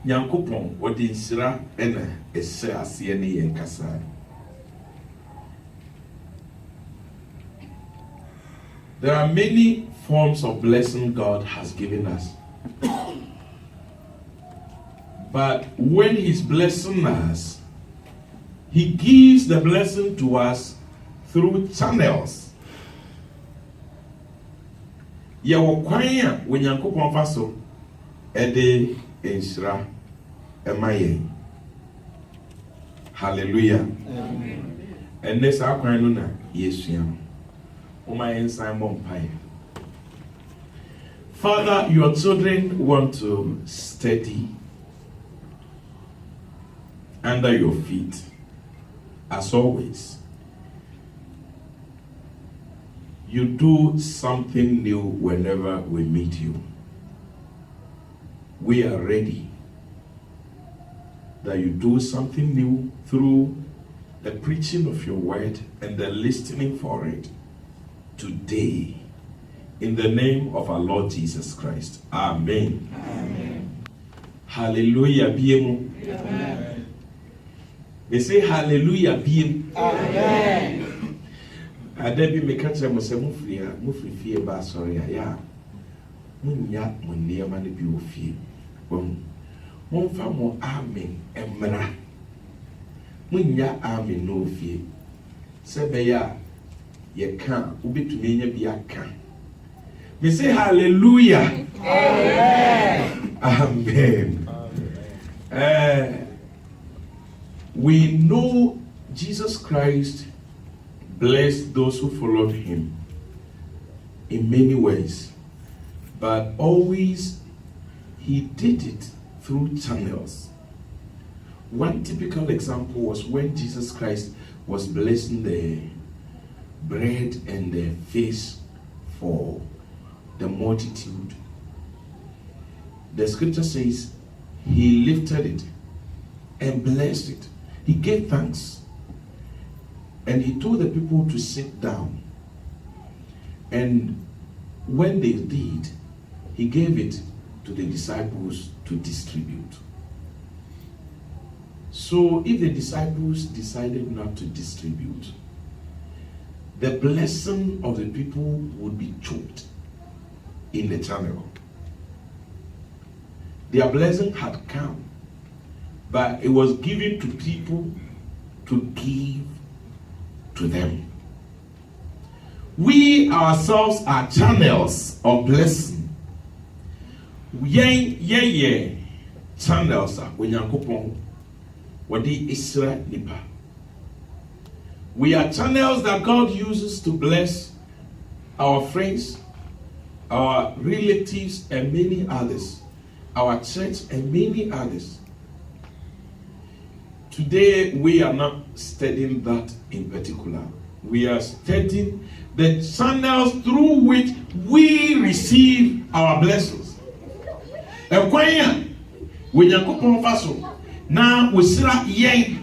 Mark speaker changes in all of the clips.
Speaker 1: Nyankopon wodi nsira ena ese ase ne yen kasa. There are many forms of blessing God has given us. But when he's blessing us, he gives the blessing to us through channels. Yawo kwan a Onyankopɔn fa so ede ensira emaye. Hallelujah. Amen. And this kwan no na Yesua. Father, your children want to study under your feet, as always. You do something new whenever we meet you. We are ready that you do something new through the preaching of your word and the listening for it today, in the name of our Lord Jesus Christ. Amen. Amen. Hallelujah. Amen. They say hallelujah. Amen. Adebi me catch them say mufri fie ba sorry ya. Munya munema ne bi ofie. Momfa mo amen emra. Munya amen no ofie. Sebeya ye can ubetumi nya bi aka. Me say hallelujah. Amen. Amen. We know Jesus Christ blessed those who followed him in many ways, but always he did it through channels. One typical example was when Jesus Christ was blessing the bread and the fish for the multitude. The scripture says he lifted it and blessed it. He gave thanks and he told the people to sit down. And when they did, he gave it to the disciples to distribute. So if the disciples decided not to distribute, the blessing of the people would be choked in the channel. Their blessing had come, but it was given to people to give to them. We ourselves are channels of blessing. Yeah. Channels are Onyankopon wadi Israel nipa. We are channels that God uses to bless our friends, our relatives, and many others, our church, and many others. Today, we are not studying that in particular. We are studying the channels through which we receive our blessings. Now we see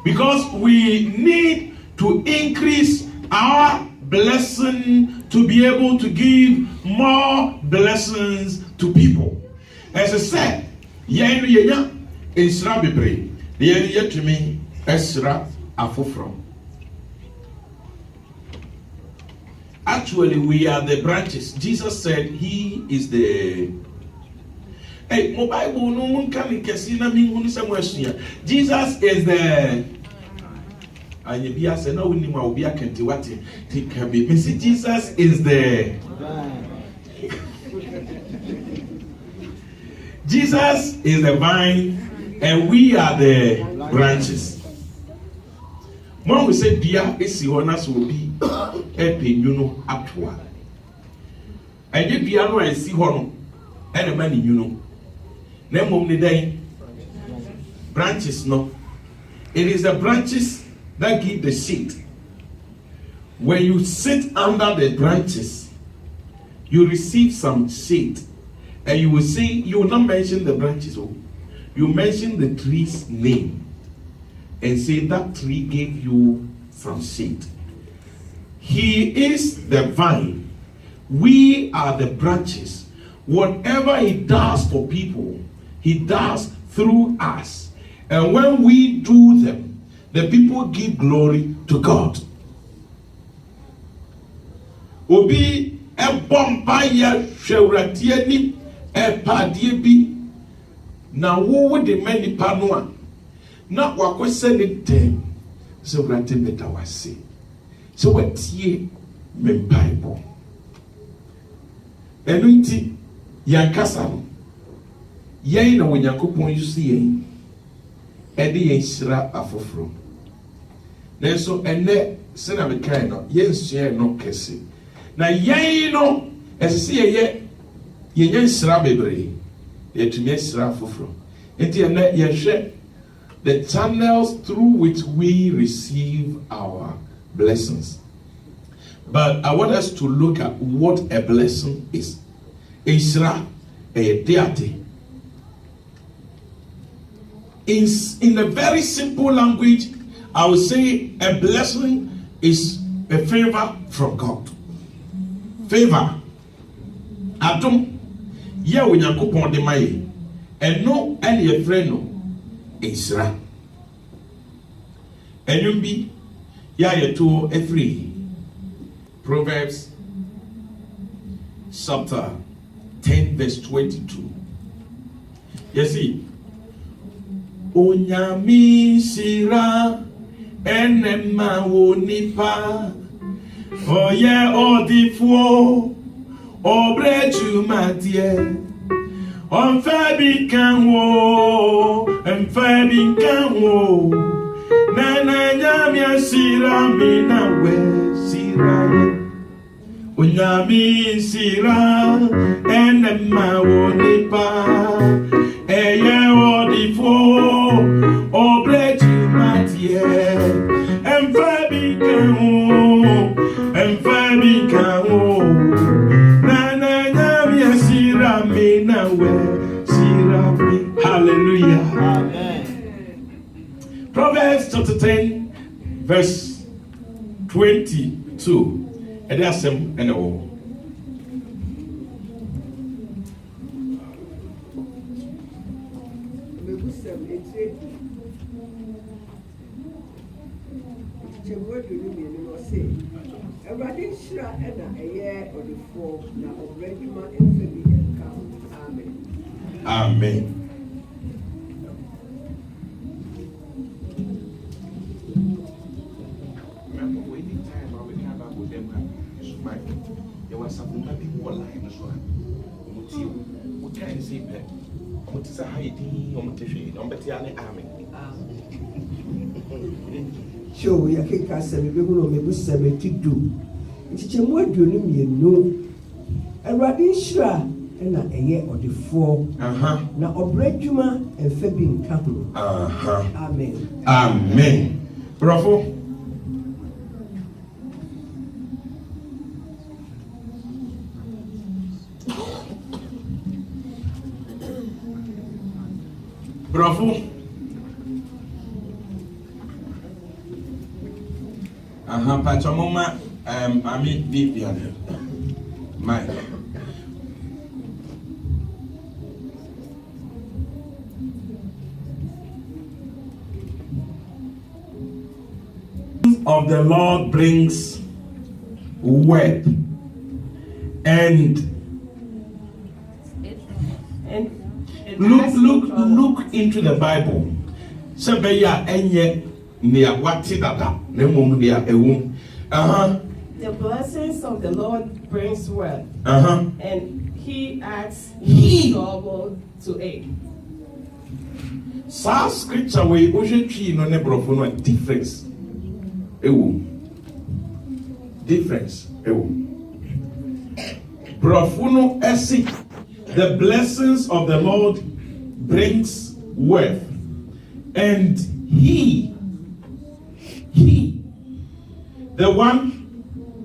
Speaker 1: because we need to increase our blessing to be able to give more blessings to people. As I said, Isra bebre, the to me, Esra afufrom. Actually, we are the branches. Jesus said he is the. Hey, mobile no one can Jesus is the. And you be as no one will be a can't what it can be. Jesus is the. Jesus is the vine, and we are the branches. When we say dear, it's your nas will be a pinuno atua. And you piano and see one and a man you know. Name of the day branches no. It is the branches that give the shade. When you sit under the branches, you receive some shade. And you will say, you will not mention the branches. Oh, you mention the tree's name and say that tree gave you some shade. He is the vine. We are the branches. Whatever he does for people, he does through us. And when we do them, the people give glory to God. Obi ebomba ya hwewratie ni epadie bi na wo de mani pa no a na wakose ne dem so wrate beta wase so watie me Bible enu nti yankasa no yen na Onyankopon yusi yen ede yen hira afoforo nenso ene se na me kan no yen sua no kese na yen no esese ye yen hira bebre yetumi hira afoforo enti ene ye hwe the channels through which we receive our blessings. But I want us to look at what a blessing is. Isra, a deity. In a very simple language, I would say a blessing is a favor from God. Favor. Atom, ya Onyankopon de maye. And no any friend no. Isra. Enumbi ya yeto every Proverbs chapter 10 verse 22. You see, Onyami sira enema wonipa oye odifo obreju madie Onfabi kanwo, onfabi kanwo. Nana nyamia sira mina we sira. Unyami sira enema wonipa. Eye odifo obreju matie. Onfabi kanwo, onfabi kanwo. Nana nyamia sira mina we. Hallelujah. Amen. Proverbs chapter 10, verse 22. And that's him and all. Amen. Remember, when the time I will come back with them, there was some people online as well. What can I say? What is a hiding on the army?
Speaker 2: Show ya keka semi beguno mebusa metidu. Nchichemu aduonu mienu. Awurade nhyira na eye odefo. Na obradwuma emfa bi nka ho. Amen.
Speaker 1: Amen. Bravo. Bravo. Pachamoma, Ami Vivian. Mike. Of the Lord brings wealth and look into the Bible. Sebeya enye niya wati dada nemu niya ewu.
Speaker 3: The blessings of the Lord brings wealth, and He adds no trouble to it.
Speaker 1: Sa scripture we oje twi no ne brofo no difference. Difference. Brofo esi the blessings of the Lord brings wealth, and He, the one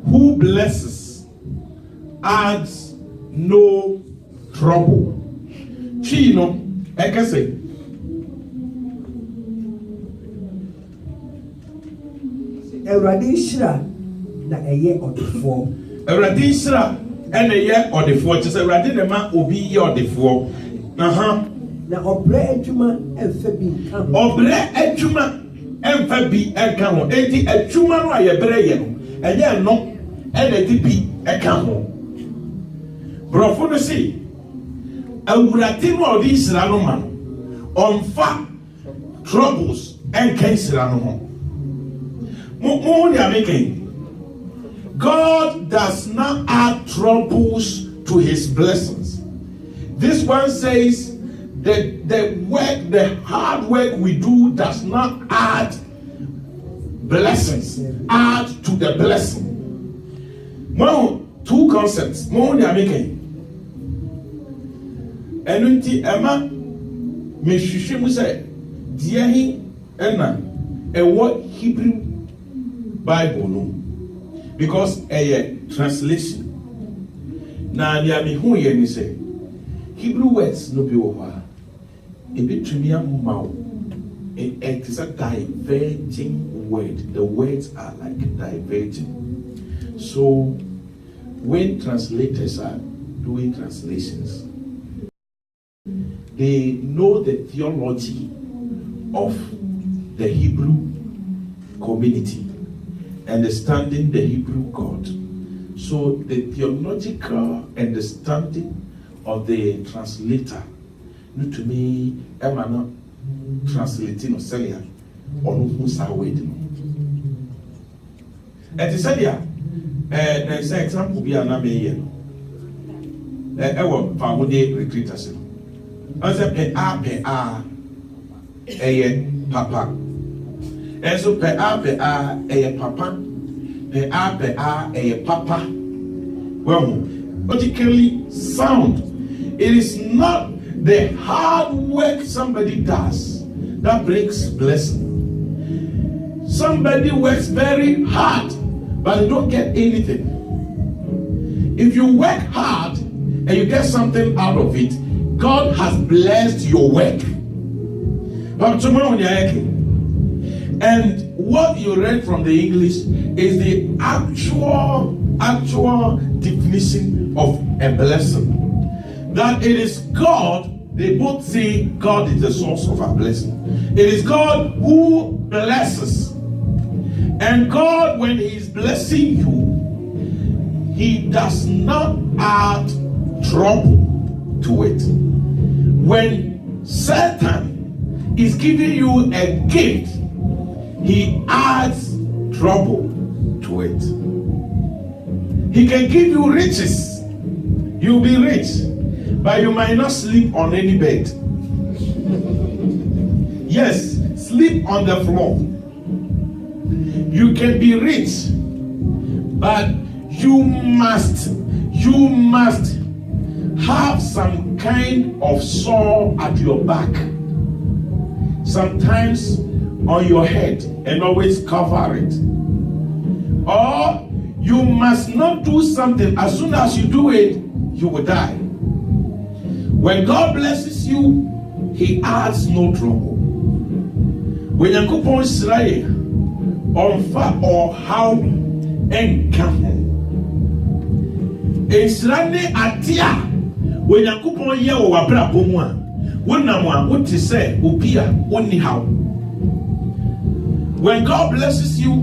Speaker 1: who blesses, adds no trouble. Chino, I can say.
Speaker 2: Awurade nhyira na eye odefo.
Speaker 1: Awurade nhyira ene ye odefo. Chese awurade ne ma obi ye odefo.
Speaker 2: na obre adwuma emfa bi nka ho
Speaker 1: obre adwuma emfa bi enka ho enti adwuma no aye bre ye no enye no ene di bi enka ho brofo no si awurate no odi Israel no ma onfa troubles enka Israel no ho mo ni ameke. God does not add troubles to his blessings. This one says that the hard work we do does not add blessings, add to the blessing. Well, two concepts. More than making. Enunti Emma, me shushimu say, Diahi Enna, a what Hebrew Bible no. Because a translation. Na ni ami hu ye ni say Hebrew words no be over. E be tumi amao. It is a diverging word. The words are like diverging. So when translators are doing translations, they know the theology of the Hebrew community, understanding the Hebrew God. So the theological understanding of the translator, no to me, Emma translating or Celia, or who's our wedding. And to Celia, there's an example be an amazing. Our family retreaters. As a papa. And so a papa. A papa. Well, logically sound. It is not the hard work somebody does that brings blessing. Somebody works very hard, but they don't get anything. If you work hard and you get something out of it, God has blessed your work. And what you read from the English is the actual definition of a blessing. That it is God, they both say God is the source of our blessing. It is God who blesses. And God, when he is blessing you, he does not add trouble to it. When Satan is giving you a gift, he adds trouble to it. He can give you riches. You'll be rich, but you might not sleep on any bed. Yes, sleep on the floor. You can be rich, but you must have some kind of sore at your back, sometimes on your head, and always cover it. Or you must not do something. As soon as you do it, you will die. When God blesses you, he adds no trouble. When you go on Israel, on far or how and come Israel atia when you go on ye or wabra bomwa when namwa what to say upia only how. When God blesses you,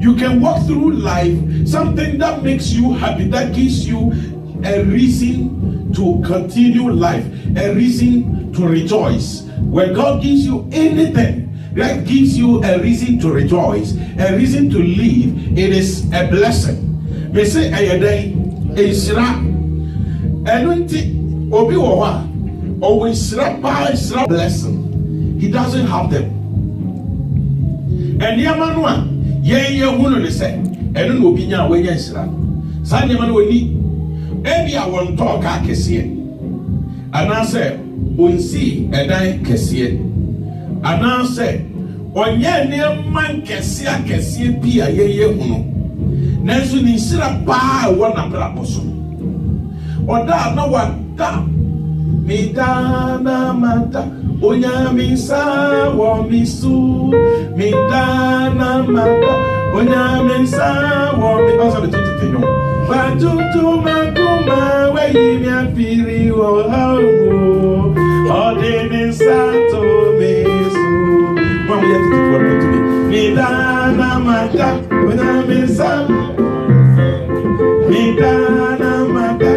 Speaker 1: you can walk through life, something that makes you happy, that gives you a reason to continue life, a reason to rejoice. When God gives you anything that gives you a reason to rejoice, a reason to live, it is a blessing. Me say a day, a shra, enunti obi wowa, always shra blessing. He doesn't have them. And yamanwa, ye hunu ne say, enu no binya wenya shra. Sa nyama no ni ebi a won talk akese. Anase onsi edan kese. Anase onye ne man kese akese bi a ye hunu. Nanso ni shira pa wona bra boso. Oda na wada mi dana mata onya mi sa wo mi su mi dana mata onya mi sa wo mi also the tutu tenyo ba tutu makuma we yi mi afiri wo hawo Ordini Santo Meso. When we have to for to be. Midana Mata, when I'm in Sam. Midana Mata.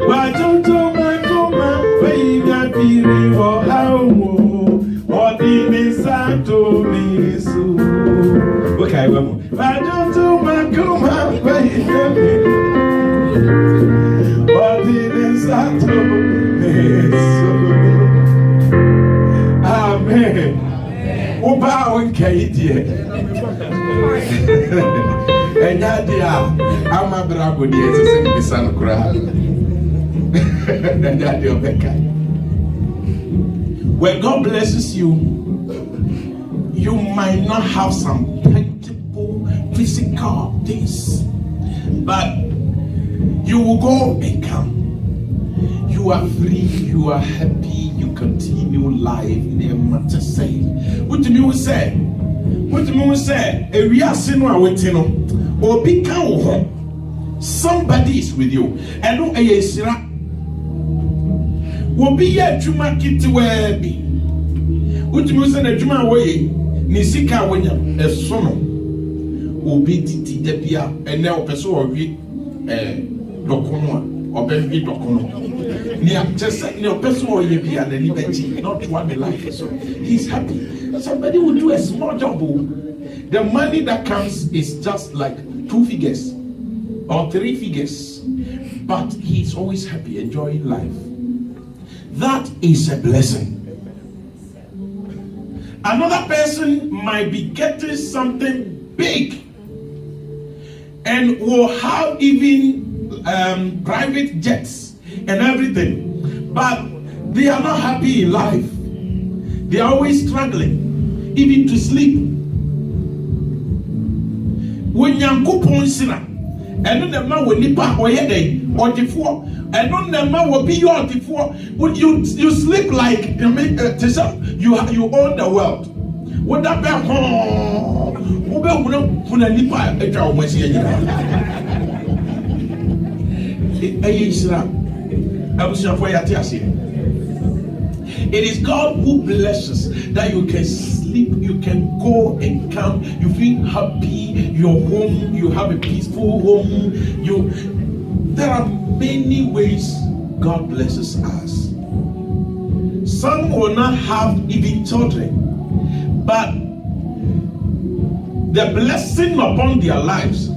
Speaker 1: Wajoto Makoma, baby, I feel for how. Ordini Santo Meso. Okay, one more. Wajoto Makoma, baby. Amen. Oba onkai die. Enya dia ama brabo die sese bisa no kura. Enya dia obeka. When God blesses you, you might not have some tangible physical things, but you will go and come. You are free, you are happy, you continue life. Matter say. What do you say? What do you say? A real sinner waiting or become home. Somebody is with you. And no a sira will be a juma kit where be. What do you say? A juma way Nisika when you a son will be depia and now person or read docono or baby docono. Just your person or you be an liberty, not one life. So he's happy. Somebody will do a small job. The money that comes is just like 2 figures or 3 figures, but he's always happy, enjoying life. That is a blessing. Another person might be getting something big and will have even private jets and everything, but they are not happy in life. They are always struggling, even to sleep. When you go ponsina, and the man will nip or day or the four, and on the man will be your the four. Would you sleep like you own the world? Would that be home? It is God who blesses that you can sleep, you can go and come, you feel happy, you're home, you have a peaceful home. There are many ways God blesses us. Some will not have even children, but the blessing upon their lives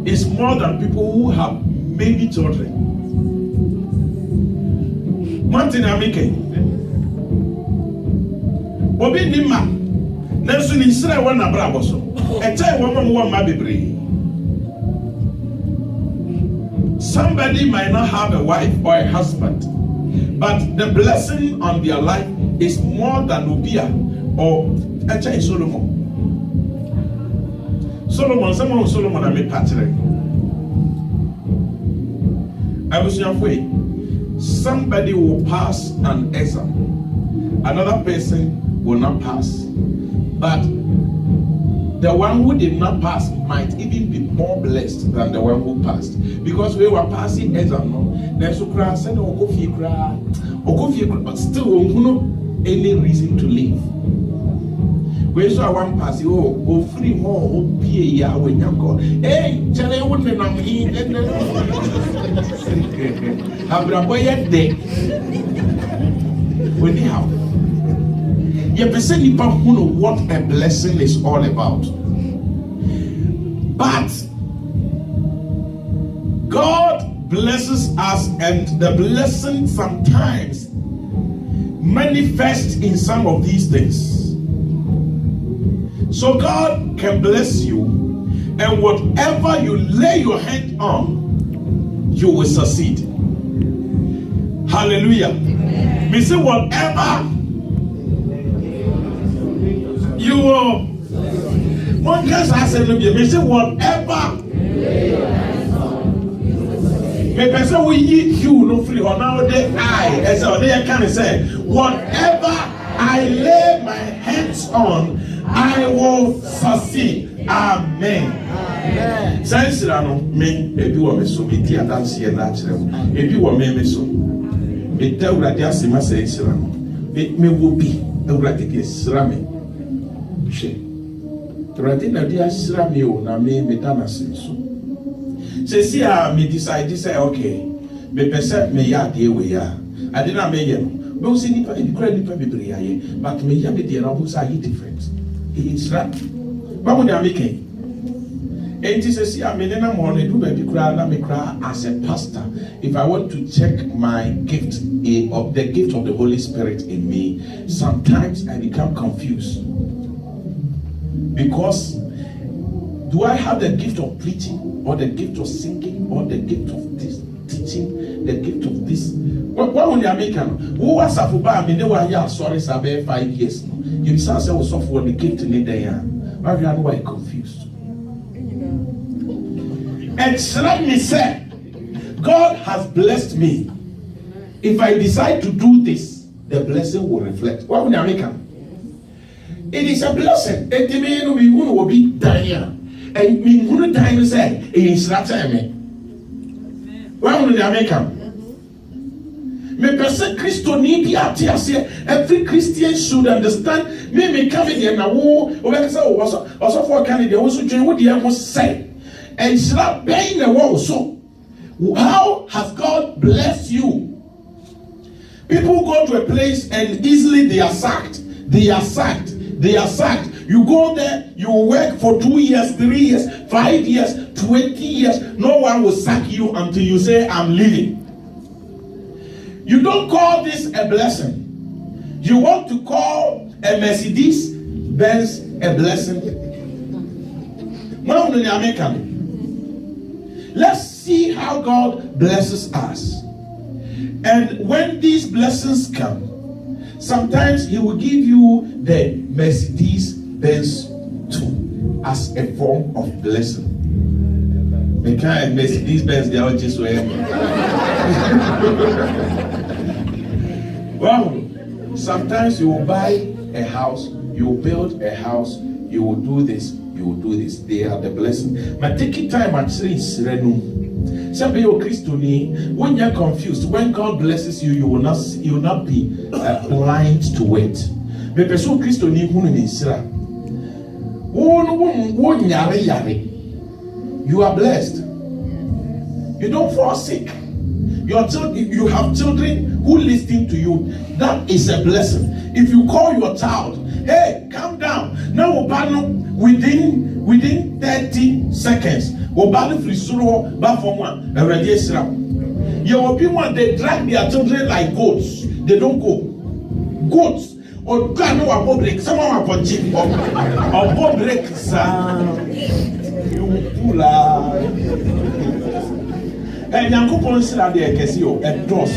Speaker 1: is more than people who have many children. Martin Amike Obi Nima Nansu ni sira wana brabo so eche wama ma bebre. Somebody might not have a wife or a husband, but the blessing on their life is more than Obia or eche Solomon. Solomon ame patire. I was your way. Somebody will pass an exam, another person will not pass, but the one who did not pass might even be more blessed than the one who passed, because we were passing exam. But still any reason to live. We saw one pass, oh, free more, PA, when you go. Hey, Charlie, wouldn't know me. Abraboya day. Anyhow, you person you know what a blessing is all about. But God blesses us, and the blessing sometimes manifests in some of these things. So God can bless you, and whatever you lay your hand on, you will succeed. Hallelujah. We say whatever you will. One case I said, we say whatever. Maybe say we eat you no free or nowadays as they can say whatever I lay my hands on, I will succeed. Amen. Since no me ebi wo me so bi ti adanse e na kire mo. Ebi wo me so. Me ta urade asema sai sira no. Me wo bi urade ke sira me. Hwe. Urade na dia sira me o na me da na se so. Se si a me decide say okay. Me pese me ya de we ya. Ade na me ye no. Be say nipa e kura nipa bebre ya ye. But me ya be de na wo say different. It's right. But when they make it says, I mean, I'm on a do baby cry, let me cry as a pastor. If I want to check my gift of the gift of the Holy Spirit in me, sometimes I become confused. Because do I have the gift of preaching, or the gift of singing, or the gift of this teaching, the gift of this? What would you make? Who was a football? I mean, they were here, sorry, 5 years. You sound so for the gift in there. Why are you confused? And let me say, God has blessed me. If I decide to do this, the blessing will reflect. Why would I make it? It is a blessing. It means we will be Daniel. And we will die say, it is not time. Why would I make it? Me person Christo need be at here. Every Christian should understand. Me come in here now. Also for Canada, also join what the must say. And start paying the wall. So, how has God blessed you? People go to a place and easily they are sacked. They are sacked. They are sacked. You go there, you work for 2 years, 3 years, 5 years, 20 years. No one will sack you until you say, I'm leaving. You don't call this a blessing. You want to call a Mercedes Benz a blessing. Let's see how God blesses us. And when these blessings come, sometimes He will give you the Mercedes Benz too as a form of blessing. The kind of Mercedes Benz they all just wear. Well, sometimes you will buy a house, you will build a house, you will do this, you will do this. They are the blessing. But take it time and say Sirenu. Some people Christian, when you're confused, when God blesses you, you will not be blind to it. But person Christian who is Sira. You are blessed. You don't fall sick. You have children who listen to you. That is a blessing. If you call your child, hey, calm down. Now, within 30 seconds, Obano Frisuro, Bafoma, a radiation. You will be one, they drag their children like goats. They don't go. Goats. Or Gano or break. Someone will chip or break. You pull out. And Yankupon said, "There can see you at Dos."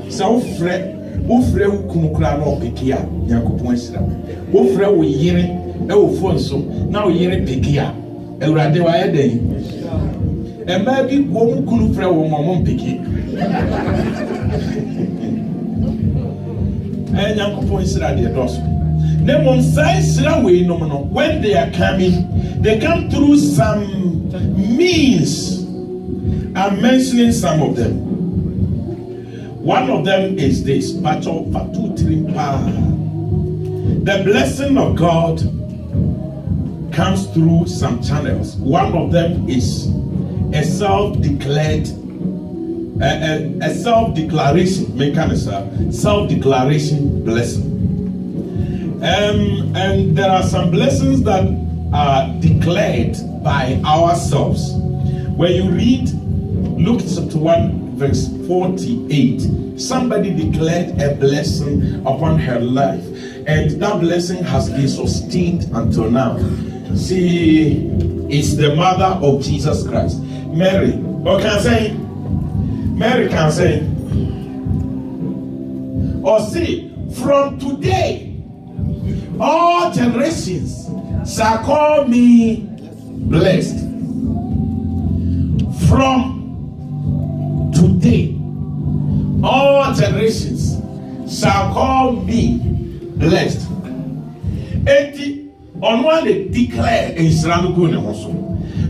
Speaker 1: So, Fred, Ufre Kunukra no Pikia, Yankupon said, Ufre we hearing, Elfonso, now hearing Pikia, Elradewa day. And maybe one Kunufre or Mamon Piki. And Yankupon said, "There Dos." Then on size away no. When they are coming, they come through some means. I'm mentioning some of them. One of them is this. The blessing of God comes through some channels. One of them is a self-declaration mechanism, self-declaration blessing. And there are some blessings that are declared by ourselves. When you read Luke chapter 1 verse 48, somebody declared a blessing upon her life, and that blessing has been sustained until now. She is the mother of Jesus Christ, Mary. Or can say, Mary can say, or see, from today, all generations shall call me blessed. From today, all generations shall call me blessed. On one they declare a Israel ne ho so.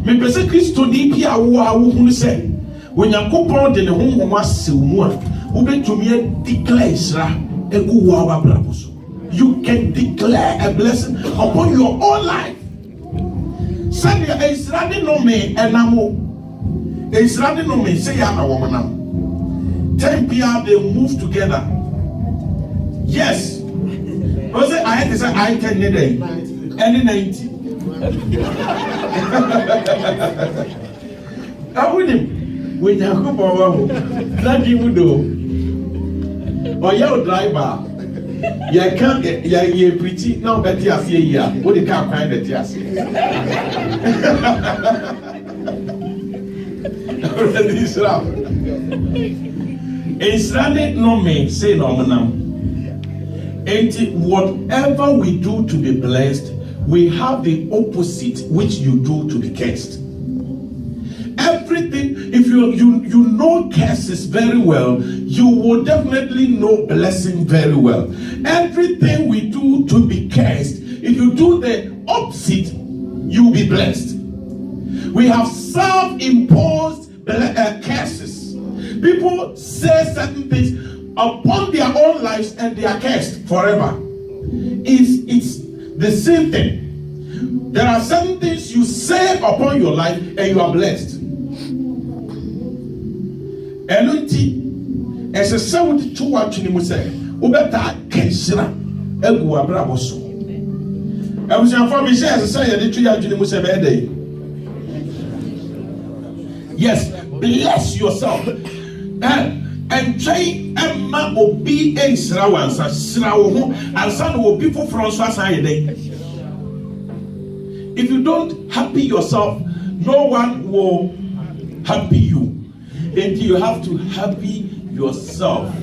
Speaker 1: Me pese Kristo di pi awo hunu se when Yakopon de ne honhom asew mu a ubetumi declare Israel egu wo abrabo so. You can declare a blessing upon your own life. Send your Israel no me enamo. Israel no me say ya na womanam. 10 people they move together. Yes. Was it I had to say I 10 day. Any 90. I wouldn't. When you go for not you do. Or your driver. You can't you pretty now that you are here. What the car kind that you are saying. Israel no me say no manam. And whatever we do to be blessed, we have the opposite which you do to be cursed. Everything, if you know curses very well, you will definitely know blessing very well. Everything we do to be cursed, if you do the opposite, you will be blessed. We have self-imposed curses. People say certain things upon their own lives and they are cursed forever. It's the same thing. There are certain things you say upon your life and you are blessed. Elunti, as a sound to what you say, Ubeta Kensra, Egu Abraboso. I was informed as a say the 3 years day. Yes, bless yourself. And try Emma will be a Srawan, and son will be for Francois. If you don't happy yourself, no one will happy you. And you have to happy yourself.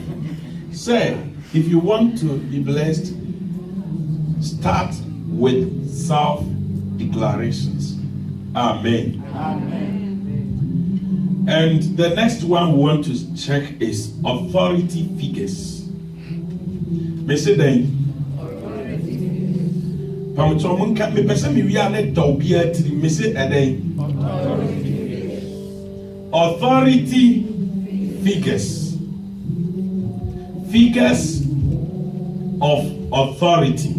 Speaker 1: Say, if you want to be blessed, start with self-declarations. Amen. Amen. And the next one we want to check is authority figures. Mese den. Pamucho mun ka me pese me wi ane da obi atiri mese eden. Authority figures. Figures of authority.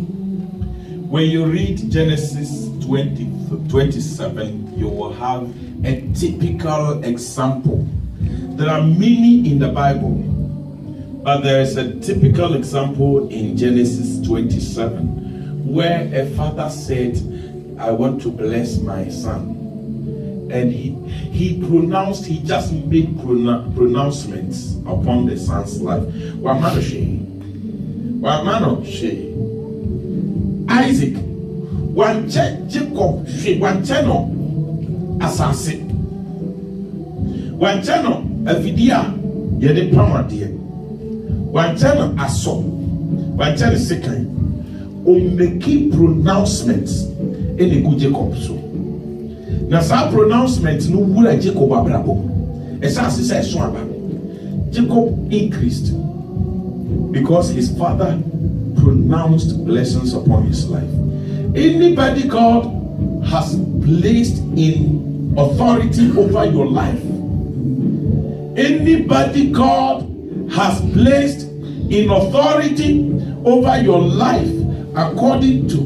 Speaker 1: When you read Genesis 20:27, you will have a typical example. There are many in the Bible, but there is a typical example in Genesis 27 where a father said, I want to bless my son. And he just made pronouncements upon the son's life. Isaac, one Jacob, one channel. Assassin. One channel, a video, you're the power dear. One channel, a song. One channel, second. Make pronouncements in the good Jacob. So now, some pronouncements no would Jacob Abrabo. As I said, Jacob increased because his father pronounced blessings upon his life. Anybody God has placed in authority over your life, anybody God has placed in authority over your life according to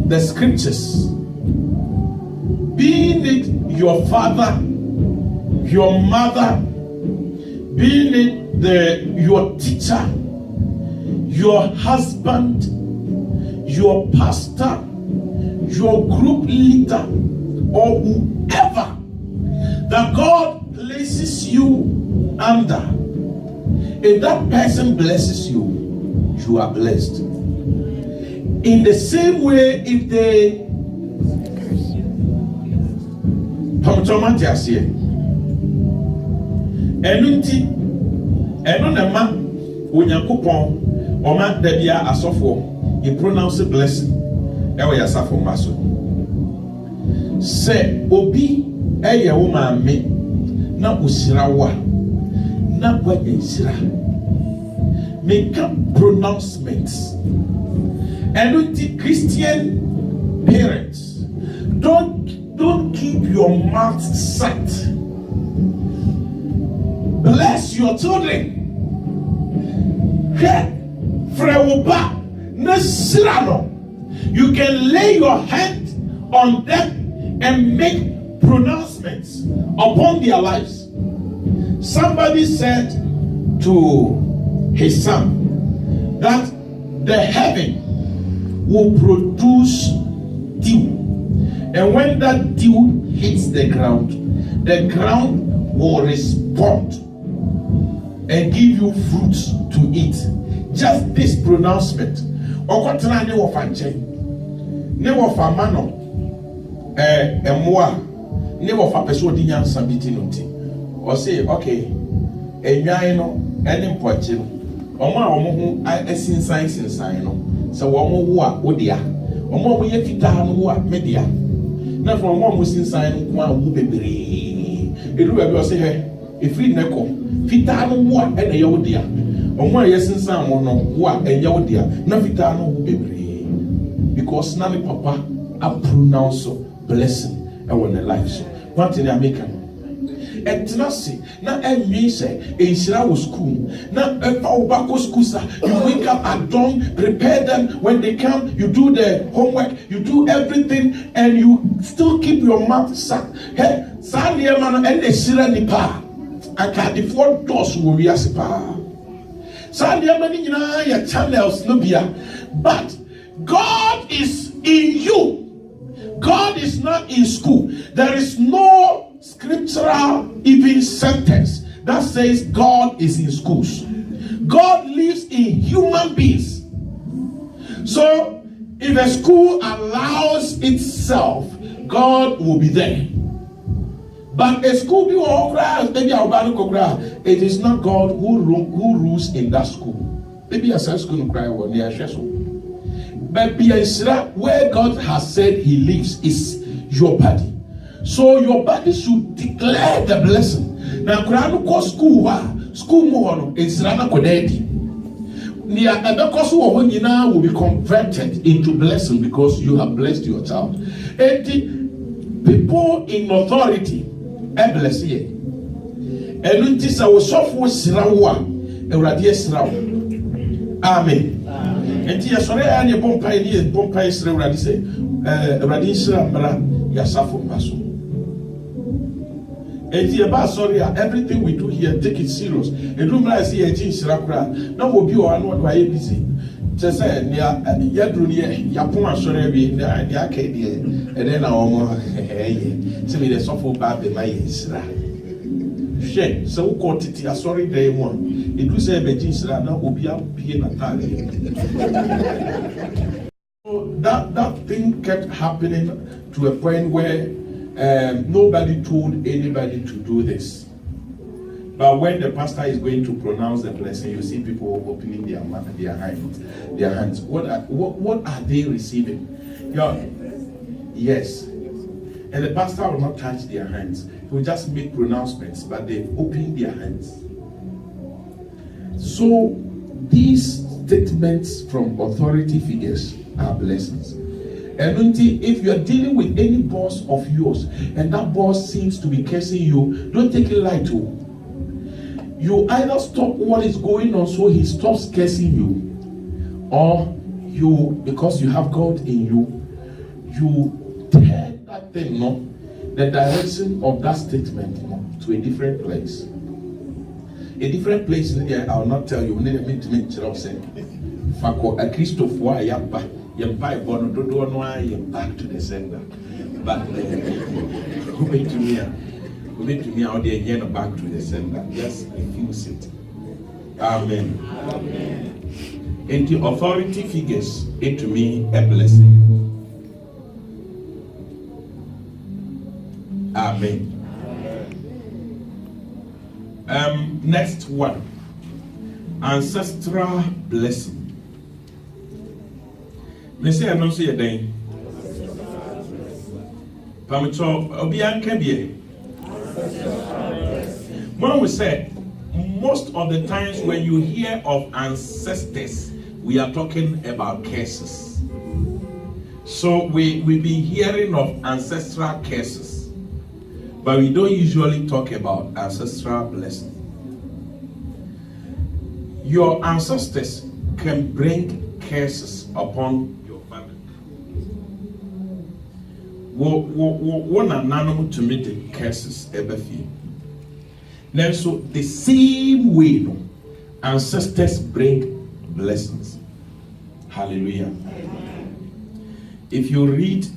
Speaker 1: the scriptures, being it your father, your mother, being it your teacher, your husband, your pastor, your group leader, or whoever that God places you under, if that person blesses you, you are blessed. In the same way, if they you pronounce a blessing. Say, Obi, a woman me, not Usirawa, not what is make pronouncements. And Christian parents, don't keep your mouth shut. Bless your children. You can lay your hand on them and make pronouncements upon their lives. Somebody said to his son that the heaven will produce dew, and when that dew hits the ground will respond and give you fruits to eat. Just this pronouncement. Okotana ne wo fanche ne wo fa mano emwa ne wo fa peso di nyansa biti no ti o say okay enwan no ene mpoche no omo a omo ho asinsan no se wo mo wo a odia omo mo ye fita no wo a media na for omo mo sinsan no ko a wo bebre elu ba bi o say he efri neko fita no wo a ene ye odia omo a ye sinsan mo no wo a enye odia na fita no wo bebre because na me papa a pronounce blessing e won the life so what in America etnasi na enwi say enshira wo school na obako school sir you wake up at dawn, prepare them when they come, you do the homework, you do everything, and you still keep your mouth shut. Hey sandia man and enshira ni pa aka the four doors wo wiase pa sandia man nyina ya channels no bia, but God is in you. God is not in school. There is no scriptural even sentence that says God is in schools. God lives in human beings. So if a school allows itself, God will be there. But a school, it is not God who rules in that school. Maybe a school cry one near Sheso. But where God has said he lives is your body. So your body should declare the blessing. Now, school more is Rana Kodedi. Will be converted into blessing because you have blessed your child. And the people in authority are blessed here. And until our software Sirawa, Eradia Sirawa. Amen. And yes, sorry, I am Bompay Sira say, Radisha Mara Yasafo Maso. And sorry, everything we do here, take it serious. And room I see a chin Sirakra, no will be on what I busy. Just say, Yadrunia, Yapuma Sorebi, the Arcadia, and then our tell me the software bad the Mayesra. Shame, so called it a sorry day one. It was a Bejisra, now will be up here Natalia. That thing kept happening to a point where nobody told anybody to do this. But when the pastor is going to pronounce the blessing, you see people opening their hands. What are they receiving? Yes. And the pastor will not touch their hands. He will just make pronouncements, but they open their hands. So these statements from authority figures are blessings. And if you are dealing with any boss of yours and that boss seems to be cursing you, don't take it lightly. You either stop what is going on so he stops cursing you, or you, because you have God in you, you turn that thing, the direction of that statement, to a different place. A different place in there, I will not tell you. We need to meet Fako a Christopher Yampa Bono Dodo back to the sender. But who made to me out there again back to the sender. Just refuse it. Amen. Amen. And the authority figures it to me a blessing. Amen. Next one, ancestral blessing. Me say I know say a day. Pamicho obian kebie. When we say most of the times when you hear of ancestors, we are talking about curses. So we've been hearing of ancestral curses, but we don't usually talk about ancestral blessing. Your ancestors can bring curses upon your family. One anonymous to meet the curses ever feel. Now, so the same way, no, ancestors bring blessings. Hallelujah. Amen. If you read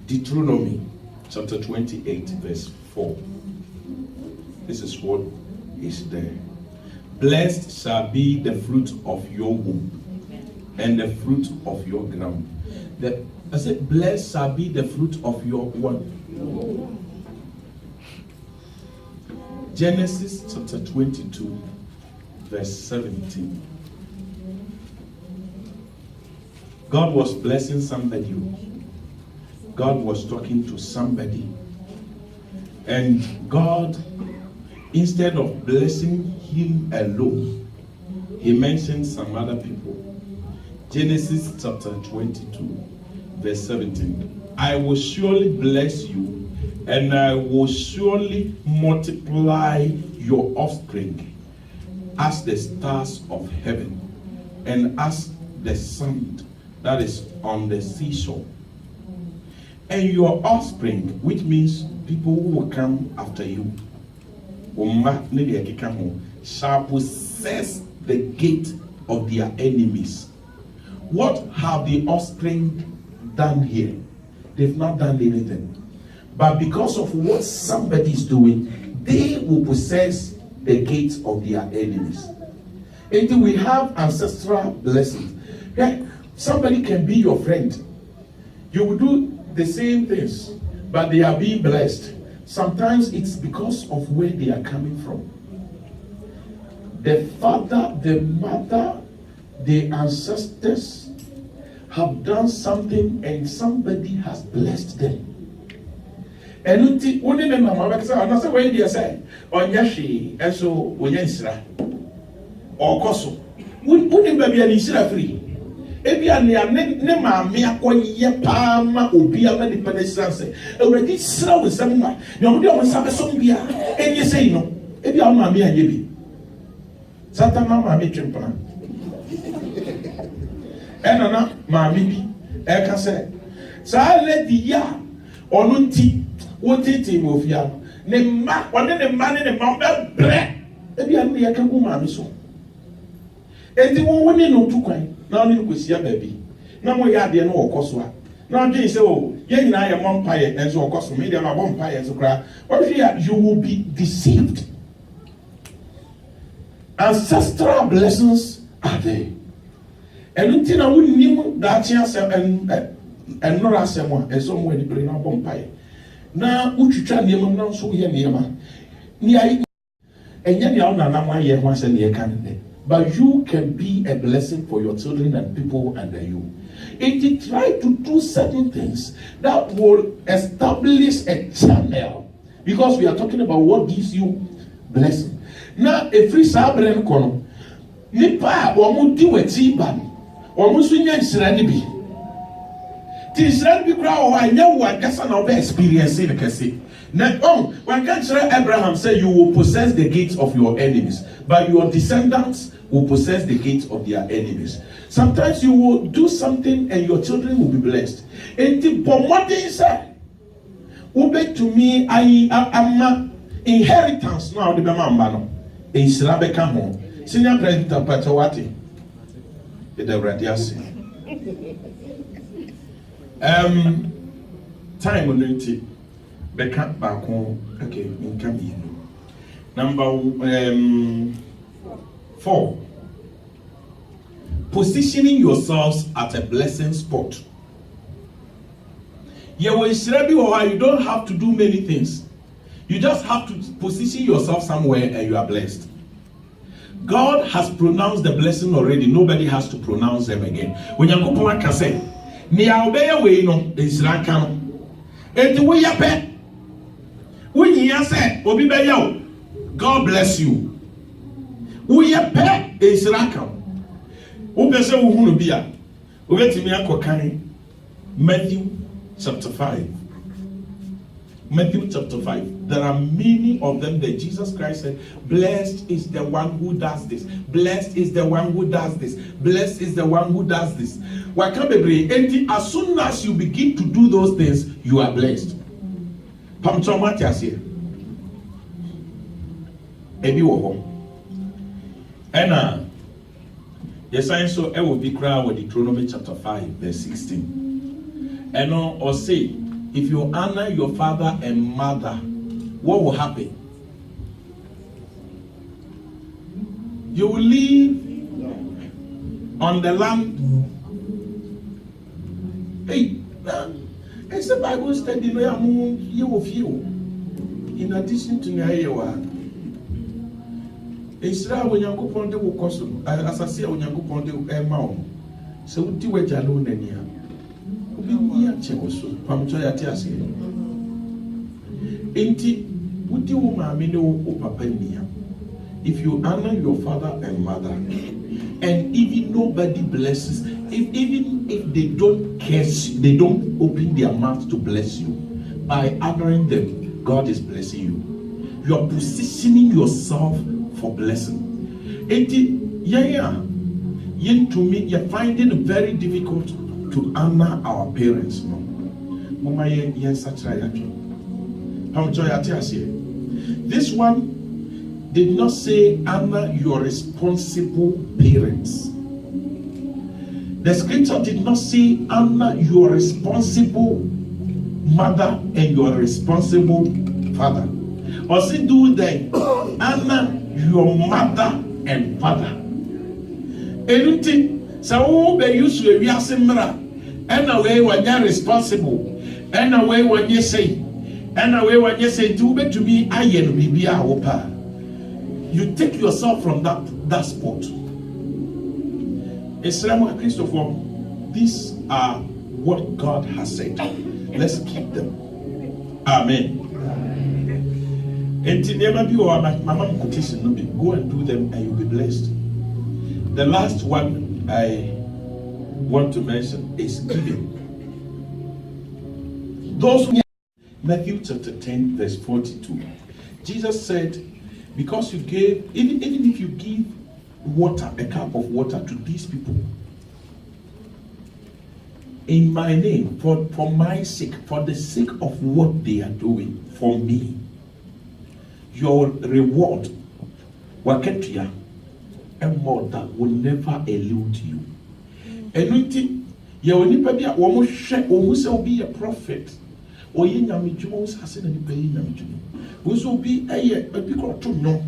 Speaker 1: Deuteronomy chapter 28, verse 4, this is what is there. Blessed shall be the fruit of your womb and the fruit of your ground. I said, blessed shall be the fruit of your womb. Genesis chapter 22, verse 17. God was blessing somebody. God was talking to somebody. And God, instead of blessing him alone, he mentioned some other people. Genesis chapter 22, verse 17. I will surely bless you, and I will surely multiply your offspring as the stars of heaven and as the sand that is on the seashore. And your offspring, which means people who will come after you, shall possess the gate of their enemies. What have the offspring done here? They've not done anything. But because of what somebody is doing, they will possess the gates of their enemies. And we have ancestral blessings. Yeah, somebody can be your friend. You will do the same things, but they are being blessed. Sometimes it's because of where they are coming from. The father, the mother, the ancestors have done something and somebody has blessed them. And when the mama say, "I say when they say on yashi," and so when yansra or koso, when baby and isra free. Ebia ne maame akoye paama obi ama ni penetrance already sra we semma na omde o sabe so bia enye sei no ebia o maame anye bi sata mama me twempana enana maame bi e ka se sa lady ya onu nti wotiti mo ofia ne ma wone ne ma ne ma be bre ebia ne ya ka ku maame so enti woni no tukwan na no kwesi ababi na mo ya de no okoso a na dwen se o ye nyina ye mompaye enso okoso me de ma bompaye enso kra what you will be deceived. Ancestral blessings are there. And until I wouldn't name that chance and not ask someone and somewhere to bring up bompaye. Now uchu try name now so ye niema ni ai enye ya na na ye ho ase ne kan. But you can be a blessing for your children and people under you. If you try to do certain things that will establish a channel, because we are talking about what gives you blessing. Now, a free sabren kono, nipa omuti weti ban, omusunya israelibi. Ti israelibi kura o anya wa kasa na obe experience in kase. Now, when God said Abraham said, you will possess the gates of your enemies, but your descendants will possess the gates of their enemies. Sometimes you will do something and your children will be blessed. And the pomodin said, "Ube to me, I am inheritance now." The Bamambano in Silabeka home. Senior President Patawati. The radiasi. Time on it. Beka back home. Okay, income in. Number 4. Positioning yourselves at a blessing spot. You don't have to do many things. You just have to position yourself somewhere and you are blessed. God has pronounced the blessing already. Nobody has to pronounce them again. When you go to a say, "Nia obey we no is rankano." And the way you pay, when you say, "Obi be yo," God bless you. We pay is rankano. Who be say who no be a? Who get me akokan Matthew chapter 5. Matthew chapter 5. There are many of them that Jesus Christ said, blessed is the one who does this. Blessed is the one who does this. Blessed is the one who does this. As soon as you begin to do those things, you are blessed. And yes, I saw it will be cried with Deuteronomy chapter 5, verse 16. And or say, if you honor your father and mother, what will happen? You will live on the land. Hey, it's a Bible study. You will feel. In addition to Nyayewa, Israel when you go on the Wokosu, as I say, when you go on the Emma, so do we jalo nenia? Ubi niya chewoso, pamucho ya tiasi. Enti, uti umamine o papa niya. If you honor your father and mother, and even nobody blesses, even if they don't curse, they don't open their mouth to bless you, by honoring them, God is blessing you. You are positioning yourself for blessing. To me, you're finding it very difficult to honor our parents. This one did not say honor your responsible parents. The scripture did not say honor your responsible mother and your responsible father. Or say do they honor your mother and father. Anything so be used to be asimra and away when you're responsible and away when you say and away when you say do be to me I be a you take yourself from that spot. Islam Christopher, these are what God has said. Let's keep them. Amen. And today maybe go and do them and you'll be blessed. The last one I want to mention is giving. Those who Matthew chapter 10 verse 42. Jesus said, because you gave, even if you give water, a cup of water to these people, in my name, for my sake, for the sake of what they are doing for me, your reward, waketia, and more that will never elude you. Anything, you will never be almost be a prophet. Or you know, has any pay will be a big to know.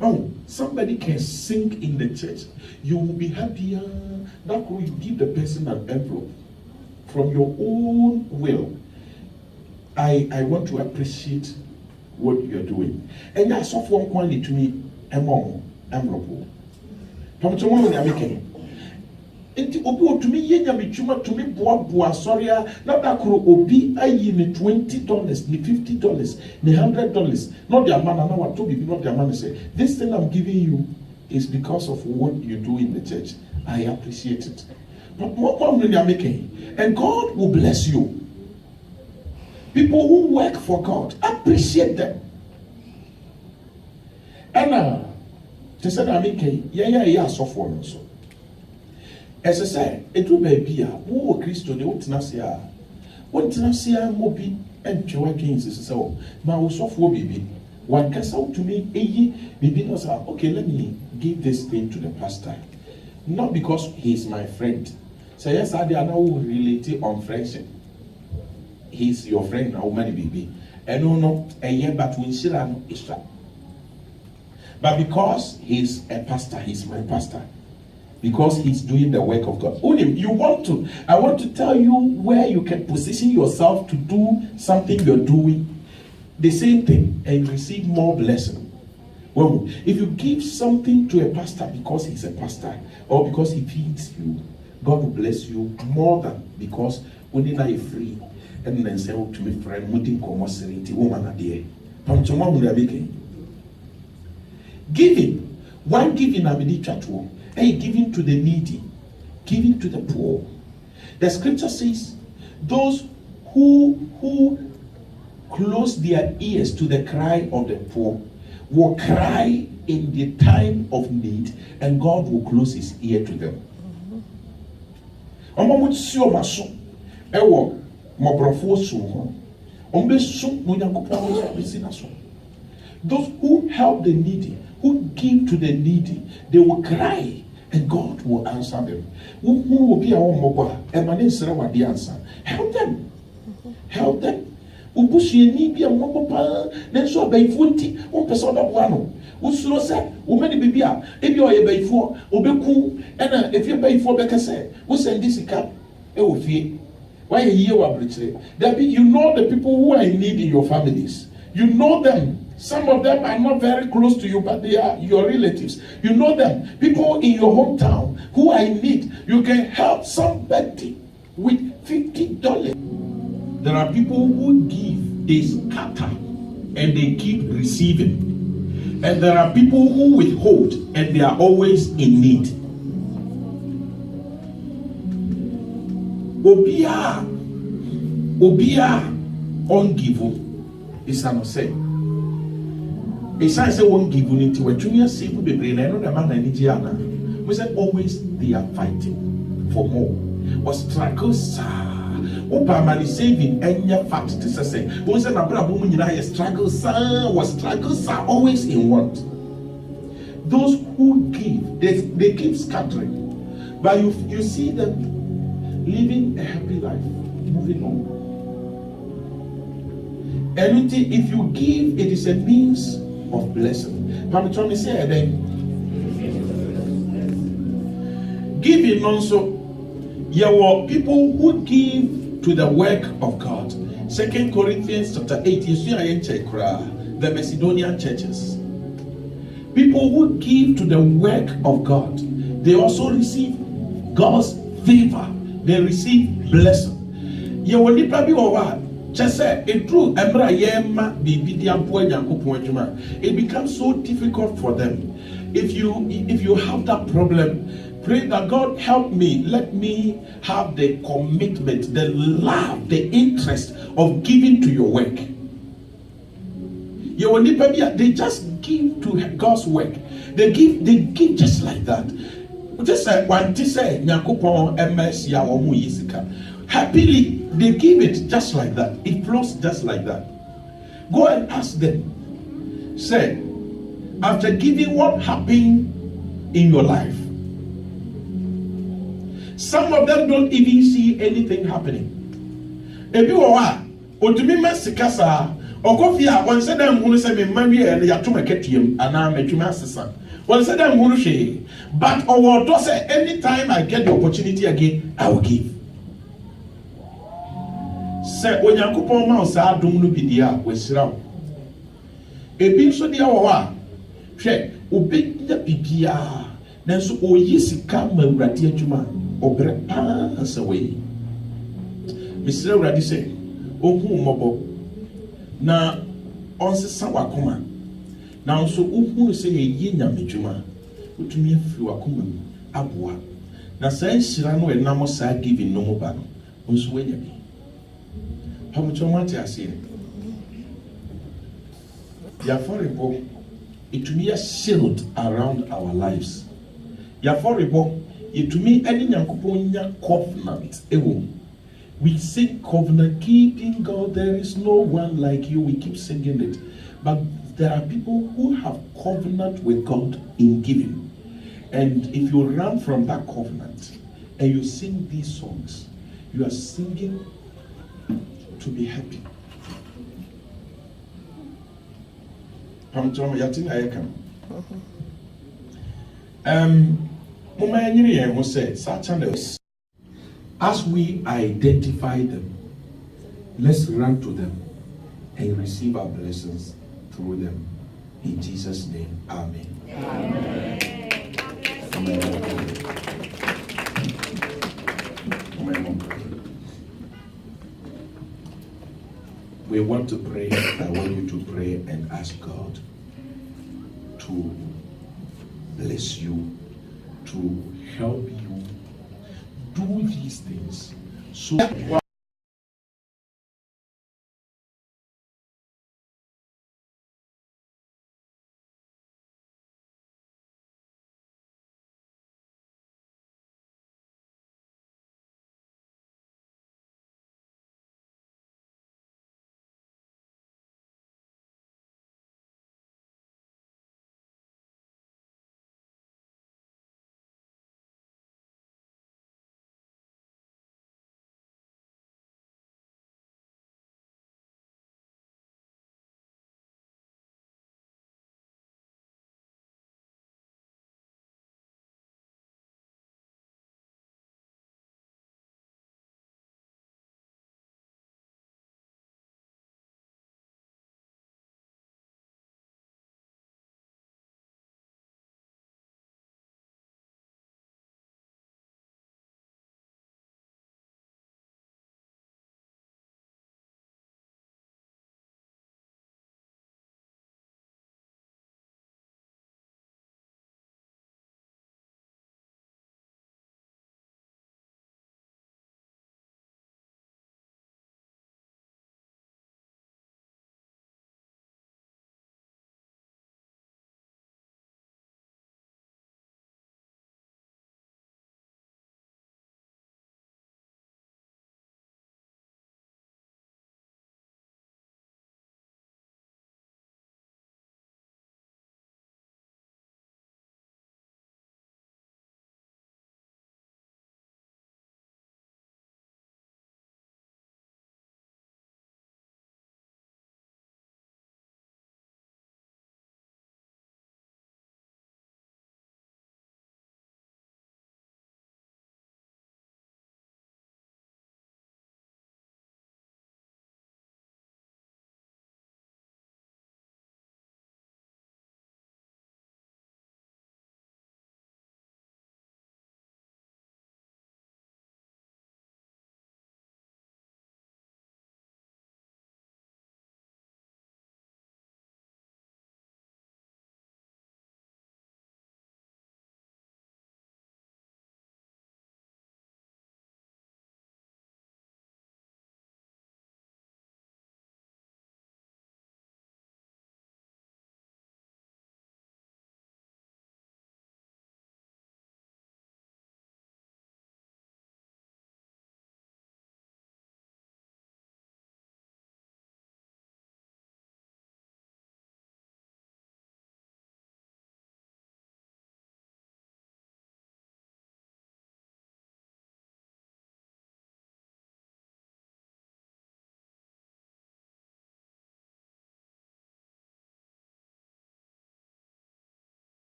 Speaker 1: Oh, somebody can sing in the church. You will be happier. That will you give the person an envelope from your own will. I want to appreciate what you are doing. And that's of one quality to me among envelope. From tomorrow they are making. Enti obi to me yenya mituma to me boa sorry na da kro obi ayi me $20 me $50 me $100 not their man na what to be not their man say this thing I'm giving you is because of what you do in the church. I appreciate it. But what money are making, and God will bless you. People who work for God, appreciate them. And they said I'm making yeah so for so. As I say, it will be a who Christo de Utnasia. What Tinasia mobi and Joaquins is so. Now, so for baby. One can out to me, maybe not okay, let me give this thing to the pastor. Not because he's my friend. So, yes, I are now related on friendship. He's your friend now, many baby. And no, a year but we should have no. But because he's a pastor, he's my pastor. Because he's doing the work of God. I want to tell you where you can position yourself to do something you're doing, the same thing, and receive more blessing. Well, if you give something to a pastor because he's a pastor, or because he feeds you, God will bless you more than because when you are free, and then say to me, friend, woman, giving. One giving I mean, giving to the needy, giving to the poor. The scripture says, those who close their ears to the cry of the poor will cry in the time of need, and God will close his ear to them. Those who help the needy, who give to the needy, they will cry and God will answer them. Who will be our mobile? Help them. Help them. Ubushini be a mobile, then so by 40, 1% of one. Usuro say, Umani Bibia, if you are a bay for, Obeku, and if you bay for Becca, who send this cup? It will fear. Why a year of Britney? That be, you know the people who are in need in your families. You know them. Some of them are not very close to you, but they are your relatives. You know them. People in your hometown who are in need. You can help somebody with $50. There are people who give, they scatter, and they keep receiving. And there are people who withhold, and they are always in need. Obia ungiven is an say. Besides, I won't give you into a junior civil baby, and I know the man I need. We said always they are fighting for more. Was struggle, sir. Opa money saving and your fact to say. We said, my brother, woman, you struggle, sir. Was struggle, sir. Always in want. Those who give, they keep scattering, but you see them living a happy life, moving on. Anything, if you give, it is a means of blessing. Pamitromi say then, giving also, there were people who give to the work of God. 2 Corinthians chapter 8, you see the Macedonian churches. People who give to the work of God, they also receive God's favor. They receive blessing. You will need to be over. Just say it true. It becomes so difficult for them. If you have that problem, pray that God help me. Let me have the commitment, the love, the interest of giving to your work. You will need to be. They just give to God's work. They give just like that. Just like one to say, happily, they give it just like that. It flows just like that. Go and ask them. Say, after giving, what happened in your life? Some of them don't even see anything happening. If you are, or to me, Massikasa, or coffee, one said, I'm going to say, me marry and Yatuma Ketium, and I'm a Tumasasa. Well, said I'm going to say, but or to say anytime I get the opportunity again, I will give. Say when you could pour mouse, I don't know be there with Srow. A being so dear, she obey the PPR. Then so, oh, yes, come and ratia to man or break pass away. Mr. Raddy say, oh, mobo. Now, on the Sawakuma. Now, so who say a yinya mijuma, who to me few akuman, abua. Now, say Shirano and Namosa giving no more ban, unsway. How much I say? Yaforebo, it to me a shield around our lives. Yaforebo, it to me any Yankuponia covenant. We sing covenant keeping God, there is no one like you. We keep singing it. But there are people who have covenant with God in giving. And if you run from that covenant and you sing these songs, you are singing to be happy. As we identify them, let's run to them and receive our blessings through them. In Jesus' name, amen. Amen. Amen. We want to pray. I want you to pray and ask God to bless you, to help you do these things. So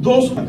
Speaker 1: those who